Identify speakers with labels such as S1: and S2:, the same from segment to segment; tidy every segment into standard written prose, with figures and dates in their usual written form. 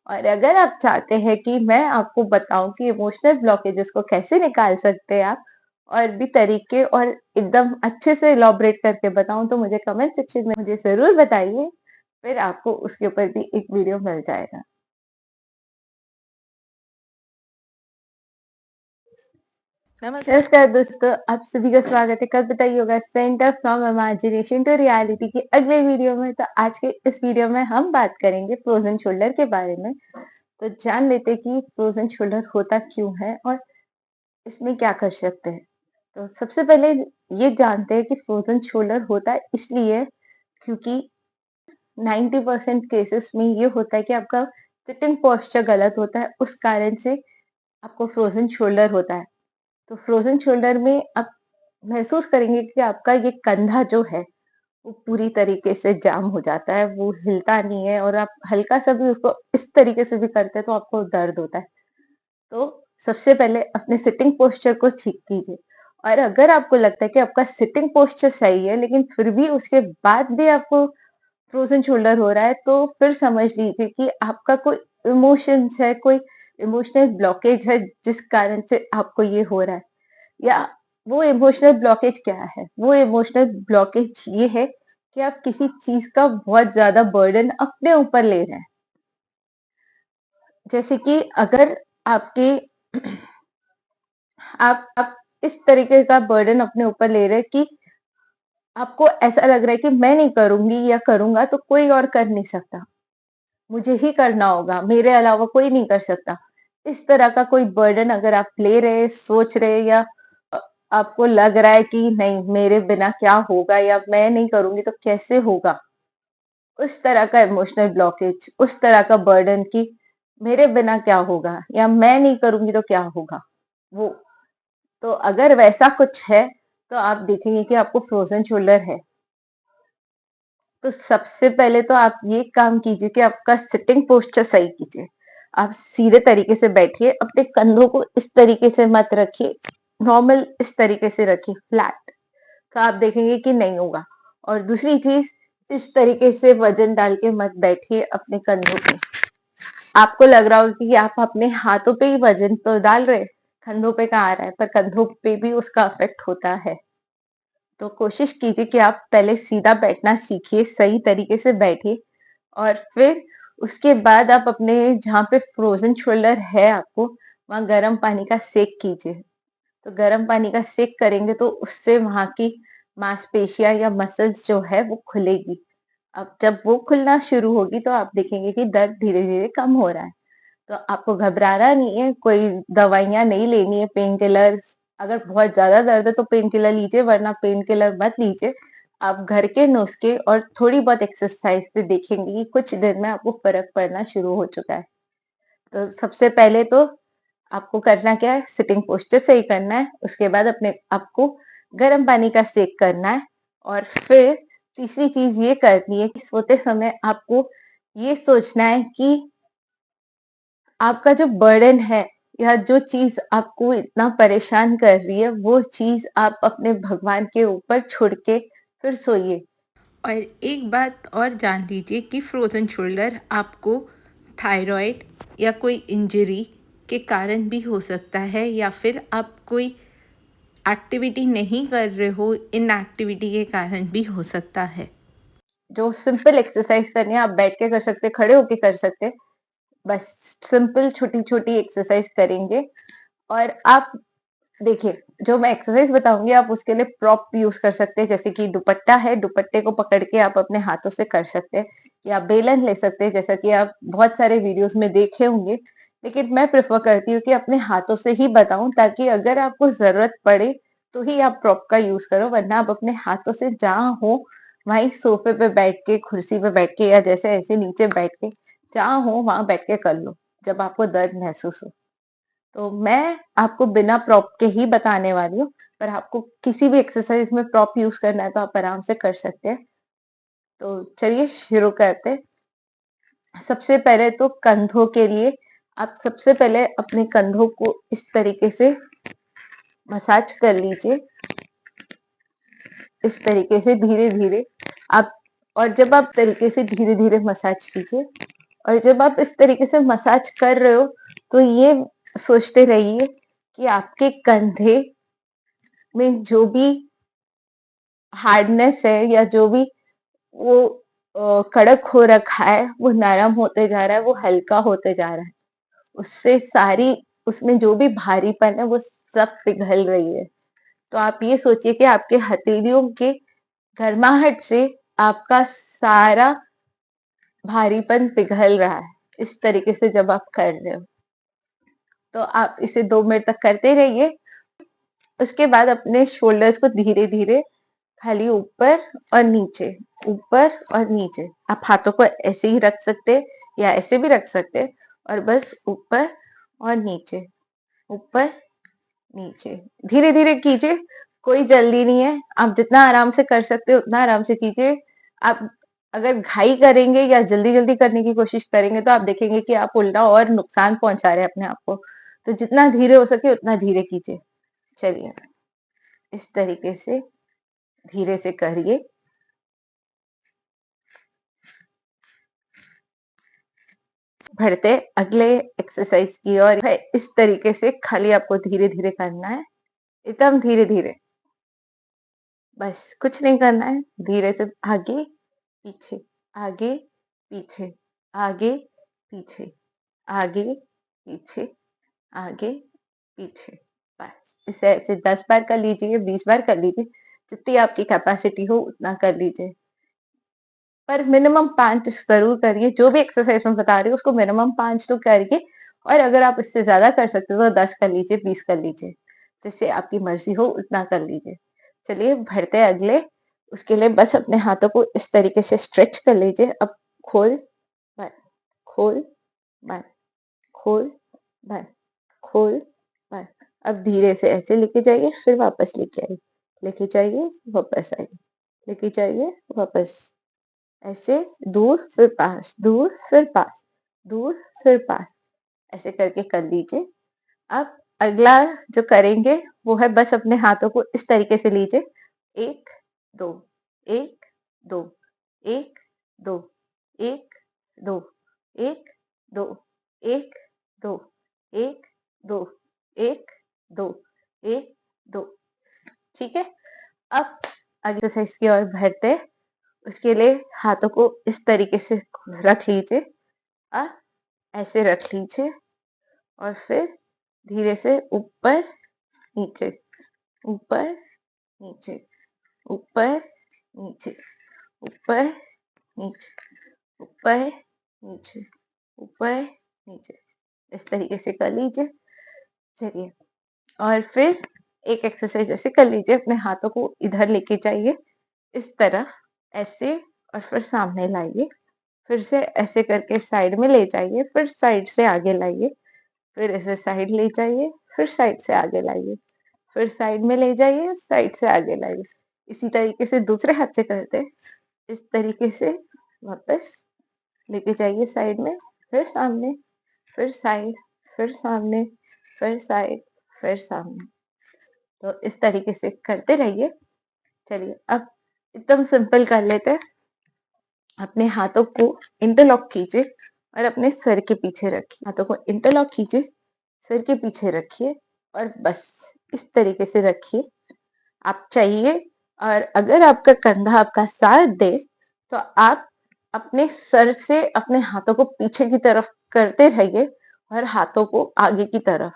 S1: और अगर आप चाहते हैं कि मैं आपको बताऊं कि इमोशनल ब्लॉकेजेस को कैसे निकाल सकते हैं आप और भी तरीके और एकदम अच्छे से इलॉबरेट करके बताऊं, तो मुझे कमेंट सेक्शन में मुझे जरूर बताइए। फिर आपको उसके ऊपर भी एक वीडियो मिल जाएगा।
S2: नमस्कार।
S1: नमस्कार दोस्तों, आप सभी का स्वागत है। कल बताइए होगा centre from imagination to reality के अगले वीडियो में। तो आज के इस वीडियो में हम बात करेंगे फ्रोजन शोल्डर के बारे में। तो जान लेते हैं कि फ्रोजन शोल्डर होता क्यों है और इसमें क्या कर सकते हैं। तो सबसे पहले ये जानते हैं कि फ्रोजन शोल्डर होता है इसलिए क्योंकि 90% केसेस में ये होता है कि आपका सिटिंग पोस्चर गलत होता है, उस कारण से आपको फ्रोजन शोल्डर होता है। तो फ्रोजन शोल्डर में आप महसूस करेंगे कि आपका ये कंधा जो है वो पूरी तरीके से जाम हो जाता है, वो हिलता नहीं है और आप हल्का सा भी उसको इस तरीके से भी करते हैं तो आपको दर्द होता है। तो सबसे पहले अपने सिटिंग पोस्चर को ठीक कीजिए। और अगर आपको लगता है कि आपका सिटिंग पोस्चर सही है लेकिन फिर भी उसके बाद भी आपको फ्रोजन शोल्डर हो रहा है, तो फिर समझ लीजिए कि आपका कोई इमोशंस है, कोई इमोशनल ब्लॉकेज है जिस कारण से आपको ये हो रहा है। या वो इमोशनल ब्लॉकेज क्या है? वो इमोशनल ब्लॉकेज ये है कि आप किसी चीज का बहुत ज्यादा बर्डन अपने ऊपर ले रहे हैं। जैसे कि अगर आपके आप इस तरीके का बर्डन अपने ऊपर ले रहे हैं कि आपको ऐसा लग रहा है कि मैं नहीं करूंगी या करूंगा तो कोई और कर नहीं सकता, मुझे ही करना होगा, मेरे अलावा कोई नहीं कर सकता। इस तरह का कोई बर्डन अगर आप ले रहे, सोच रहे या अ, आपको लग रहा है कि नहीं मेरे बिना क्या होगा या मैं नहीं करूंगी तो कैसे होगा, उस तरह का इमोशनल ब्लॉकेज, उस तरह का बर्डन कि मेरे बिना क्या होगा या मैं नहीं करूंगी तो क्या होगा, वो। तो अगर वैसा कुछ है तो आप देखेंगे कि आपको फ्रोजन शोल्डर है। तो सबसे पहले तो आप ये काम कीजिए कि आपका सिटिंग पोस्चर सही कीजिए। आप सीधे तरीके से बैठिए, अपने कंधों को इस तरीके से मत रखिए, नॉर्मल इस तरीके से रखिए फ्लैट। तो आप देखेंगे कि नहीं होगा। और दूसरी चीज, इस तरीके से वजन डाल के मत बैठिए अपने कंधों पे। आपको लग रहा होगा कि आप अपने हाथों पे ही वजन तो डाल रहे, कंधों पे कहाँ आ रहा है, पर कंधों पे भी उसका इफेक्ट होता है। तो कोशिश कीजिए कि आप पहले सीधा बैठना सीखिए, सही तरीके से बैठिए और फिर उसके बाद आप अपने जहाँ पे फ्रोजन शोल्डर है आपको, वहाँ गर्म पानी का सेक कीजिए। तो गर्म पानी का सेक करेंगे तो उससे वहाँ की मांसपेशियां या मसल्स जो है वो खुलेगी। अब जब वो खुलना शुरू होगी तो आप देखेंगे कि दर्द धीरे धीरे कम हो रहा है। तो आपको घबराना नहीं है, कोई दवाइयाँ नहीं लेनी है, पेन किलर्स। अगर बहुत ज़्यादा दर्द है तो पेन किलर लीजिए, वरना पेन किलर मत लीजिए। आप घर के नुस्खे और थोड़ी बहुत एक्सरसाइज से देखेंगे कि कुछ दिन में आपको फ़र्क पड़ना शुरू हो चुका है। तो सबसे पहले तो आपको करना क्या है, सिटिंग पोस्चर सही करना है, उसके बाद अपने आपको गर्म पानी का सेक करना है और फिर तीसरी चीज़ ये करनी है कि सोते समय आपको ये सोचना है कि आपका जो बर्डन है या जो चीज आपको इतना परेशान कर रही है वो चीज आप अपने भगवान के ऊपर छोड़ के फिर सोइए।
S2: और एक बात और जान लीजिए कि फ्रोज़न शोल्डर आपको थायराइड या कोई इंजरी के कारण भी हो सकता है, या फिर आप कोई एक्टिविटी नहीं कर रहे हो, इनएक्टिविटी के कारण भी हो सकता है।
S1: जो सिंपल एक्सरसाइज करनी है आप बैठ के कर सकते, खड़े होके कर सकते, बस सिंपल छोटी छोटी एक्सरसाइज करेंगे। और आप देखिए, जो मैं एक्सरसाइज बताऊंगी आप उसके लिए प्रॉप यूज कर सकते हैं, जैसे कि दुपट्टा है, दुपट्टे को पकड़ के आप अपने हाथों से कर सकते हैं, या बेलन ले सकते हैं जैसा कि आप बहुत सारे वीडियोस में देखे होंगे। लेकिन मैं प्रेफर करती हूँ कि अपने हाथों से ही बताऊं, ताकि अगर आपको जरूरत पड़े तो ही आप प्रॉप का यूज करो, वरना आप अपने हाथों से जहाँ हो वहीं सोफे पे बैठ के, कुर्सी पे बैठ के या जैसे ऐसे नीचे बैठ के जहाँ हो वहां बैठ के कर लो जब आपको दर्द महसूस हो। तो मैं आपको बिना प्रॉप के ही बताने वाली हूँ, पर आपको किसी भी एक्सरसाइज में प्रॉप यूज करना है तो आप आराम से कर सकते हैं। तो चलिए शुरू करते हैं। सबसे पहले तो कंधों के लिए आप सबसे पहले अपने कंधों को इस तरीके से मसाज कर लीजिए, इस तरीके से धीरे धीरे आप। और जब आप तरीके से धीरे धीरे मसाज कीजिए और जब आप इस तरीके से मसाज कर रहे हो, तो ये सोचते रहिए कि आपके कंधे में जो भी हार्डनेस है या जो भी वो कड़क हो रखा है, वो नरम होते जा रहा है, वो हल्का होते जा रहा है। उससे सारी उसमें जो भी भारीपन है वो सब पिघल रही है। तो आप ये सोचिए कि आपके हथेलियों के गर्माहट से आपका सारा भारीपन पिघल रहा है। इस तरीके से जब आप कर रहे हो, तो आप इसे 2 मिनट तक करते रहिए। उसके बाद अपने शोल्डर्स को धीरे-धीरे खाली ऊपर और नीचे। आप हाथों को ऐसे ही रख सकते हैं या ऐसे भी रख सकते हैं और बस ऊपर और ऊपर, नीचे। धीरे-धीरे कीजिए, कोई जल्दी नहीं है। आप जितना आराम से कर सकते हो उतना आराम से कीजिए। आप अगर घाई करेंगे या जल्दी-जल्दी करने की कोशिश करेंगे तो आप देखेंगे कि आप उल्टा और नुकसान पहुँचा रहे हैं अपने आप को। तो जितना धीरे हो सके उतना धीरे कीजिए। चलिए, इस तरीके से धीरे से करिए। बढ़ते अगले एक्सरसाइज की ओर है। इस तरीके से खाली आपको धीरे-धीरे करना है, एकदम धीरे-धीरे। बस कुछ नहीं करना है, धीरे से आगे, पीछे, आगे, पीछे, आगे, पीछे, आगे, पीछे, आगे, पीछे। बस इसे ऐसे 10 बार कर लीजिए, 20 बार कर लीजिए, जितनी आपकी कैपेसिटी हो उतना कर लीजिए। पर मिनिमम 5 ज़रूर करिए, जो भी एक्सरसाइज मैं बता रही हूँ उसको मिनिमम 5 तो करिए और अगर आप इससे ज़्यादा कर सकते हो तो 10 कर लीजिए, 20 कर लीजिए, जिससे आपकी मर्ज़ी हो उतना कर लीजिए। चलिए बढ़ते हैं अगले, उसके लिए बस अपने हाथों को इस तरीके से स्ट्रेच कर लीजिए। अब खोल, बंद, खोल, बंद, खोल, बंद, खोल, बंद। अब धीरे से ऐसे लेके जाइए, फिर वापस लेके आइए, लेके जाइए, वापस आइए, लेके जाइए, वापस। ऐसे दूर फिर पास, दूर फिर पास, दूर फिर पास, ऐसे करके कर लीजिए। अब अगला जो करेंगे वो है बस अपने हाथों को इस तरीके से लीजिए। 1, 2, 1, 2, 1, 2, 1, 2, 1, 2, 1, 2, 1, 2, 1, 2, 1, 2। ठीक है? अब अगली एक्सरसाइज की ओर बढ़ते हैं। उसके लिए हाथों को इस तरीके से रख लीजिए। अ, ऐसे रख लीजिए और फिर धीरे से ऊपर, नीचे, ऊपर, नीचे, ऊपर, नीचे, ऊपर, नीचे, ऊपर, नीचे, ऊपर, नीचे। इस तरीके से कर लीजिए। चलिए और फिर एक एक्सरसाइज ऐसे कर लीजिए, अपने हाथों को इधर लेके जाइए, इस तरफ ऐसे और फिर सामने लाइए। फिर से ऐसे करके साइड में ले जाइए, फिर साइड से आगे लाइए, फिर ऐसे साइड ले जाइए, फिर साइड से आगे लाइए, फिर साइड में ले जाइए, साइड से आगे लाइए। इसी तरीके से दूसरे हाथ से करते हैं। इस तरीके से वापस लेके जाइए साइड में, फिर सामने, फिर साइड, फिर सामने, फिर साइड, फिर सामने। तो इस तरीके से करते रहिए। चलिए अब एकदम सिंपल कर लेते हैं। अपने हाथों को इंटरलॉक कीजिए और अपने सर के पीछे रखिए। हाथों को इंटरलॉक कीजिए, सर के पीछे रखिए और बस इस तरीके से रखिए। आप चाहिए और अगर आपका कंधा आपका साथ दे तो आप अपने सर से अपने हाथों को पीछे की तरफ करते रहिए और हाथों को आगे की तरफ।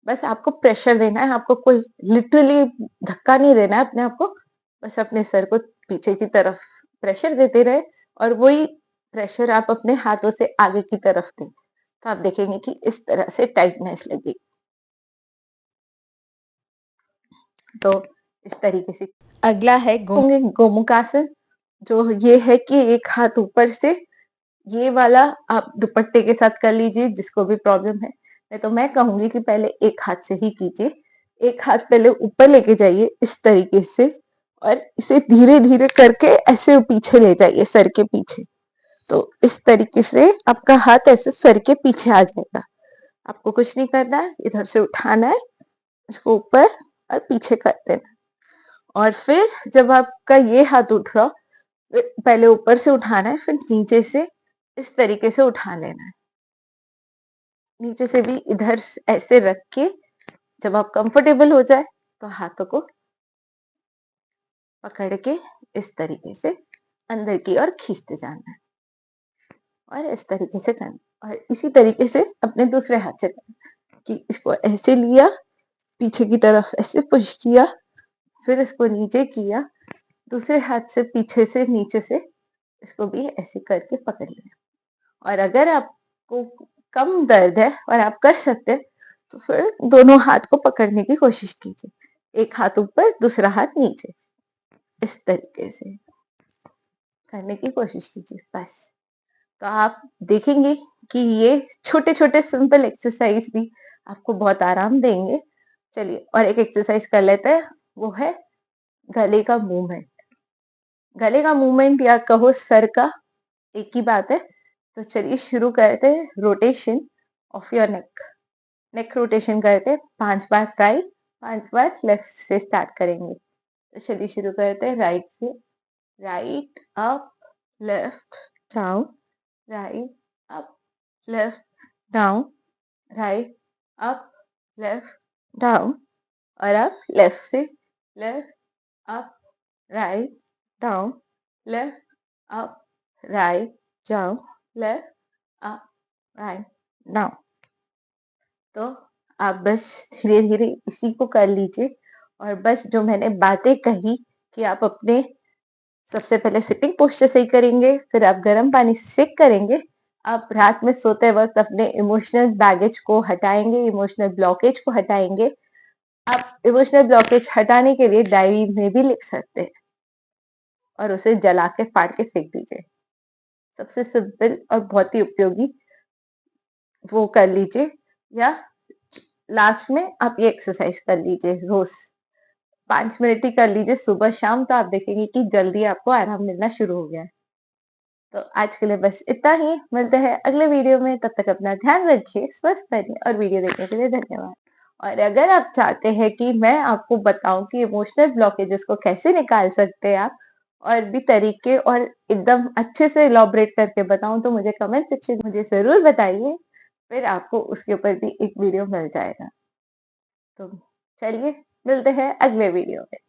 S1: बस आपको प्रेशर देना है, आपको कोई लिटरली धक्का नहीं देना है अपने आप को। बस अपने सर को पीछे की तरफ प्रेशर देते रहे और वही प्रेशर आप अपने हाथों से आगे की तरफ दें। तो आप देखेंगे कि इस तरह से टाइटनेस लगेगी। तो इस तरीके से
S2: अगला है
S1: होंगे गोमुखासन, जो ये है कि एक हाथ ऊपर से, ये वाला आप दुपट्टे के साथ कर लीजिए जिसको भी प्रॉब्लम है। नहीं तो मैं कहूँगी कि पहले एक हाथ से ही कीजिए। एक हाथ पहले ऊपर लेके जाइए इस तरीके से और इसे धीरे-धीरे करके ऐसे पीछे ले जाइए सर के पीछे। तो इस तरीके से आपका हाथ ऐसे सर के पीछे आ जाएगा। आपको कुछ नहीं करना है, इधर से उठाना है, इसको ऊपर और पीछे कर देना। और फिर जब आपका ये हाथ उठ रहा हो पहले ऊपर से उठाना है, फिर नीचे से इस तरीके से उठा लेना है। नीचे से भी इधर ऐसे रख के जब आप कंफर्टेबल हो जाए तो हाथों को पकड़ के इस तरीके से अंदर की ओर खींचते जाना है और इस तरीके से करना, और इसी तरीके से अपने दूसरे हाथ से करना कि इसको ऐसे लिया, पीछे की तरफ ऐसे पुश किया, फिर इसको नीचे किया, दूसरे हाथ से पीछे से नीचे से इसको भी ऐसे करके पकड़ लिया। और अगर आपको कम दर्द है और आप कर सकते हैं तो फिर दोनों हाथ को पकड़ने की कोशिश कीजिए, एक हाथ ऊपर दूसरा हाथ नीचे, इस तरीके से करने की कोशिश कीजिए बस। तो आप देखेंगे कि ये छोटे-छोटे सिंपल एक्सरसाइज भी आपको बहुत आराम देंगे। चलिए और एक एक्सरसाइज कर लेते हैं, वो है गले का मूवमेंट। गले का मूवमेंट या कहो सर का, एक ही बात है। तो चलिए शुरू करते हैं rotation of your neck. Neck rotation करते हैं 5 बार राइट, 5 बार लेफ्ट से स्टार्ट करेंगे। तो चलिए शुरू करते हैं राइट से। Right up, left down, right up, left down, right up, left down, और अब लेफ्ट से left up, write down, left up, write down, left up, write down. तो आप बस धीरे-धीरे इसी को कर लीजिए, और बस जो मैंने बातें कही कि आप अपने सबसे पहले सिटिंग पोस्चर सही करेंगे, फिर आप गर्म पानी से सेक करेंगे, आप रात में सोते वक़्त अपने इमोशनल बैगेज को हटाएँगे, इमोशनल ब्लॉकेज को हटाएँगे। आप इमोशनल ब्लॉकेज हटाने के लिए डायरी में भी लिख सकते हैं और उसे जला के, फाड़ के फेंक दीजिए। सबसे सिंपल और बहुत ही उपयोगी वो कर लीजिए, या लास्ट में आप ये एक्सरसाइज कर लीजिए रोज़। 5 मिनट ही कर लीजिए सुबह-शाम, तो आप देखेंगे कि जल्दी आपको आराम मिलना शुरू हो गया है। तो आज के लिए बस इतना ही, मिलते हैं अगले वीडियो में, तब तक अपना ध्यान रखिए, स्वस्थ रहिए, और वीडियो देखने के लिए धन्यवाद। और अगर आप चाहते हैं कि मैं आपको बताऊँ कि इमोशनल ब्लॉकेजेस को कैसे निकाल सकते हैं आप, और भी तरीके और एकदम अच्छे से इलैबोरेट करके बताऊँ, तो मुझे कमेंट सेक्शन में मुझे ज़रूर बताइए, फिर आपको उसके ऊपर भी एक वीडियो मिल जाएगा। तो चलिए मिलते हैं अगले वीडियो में।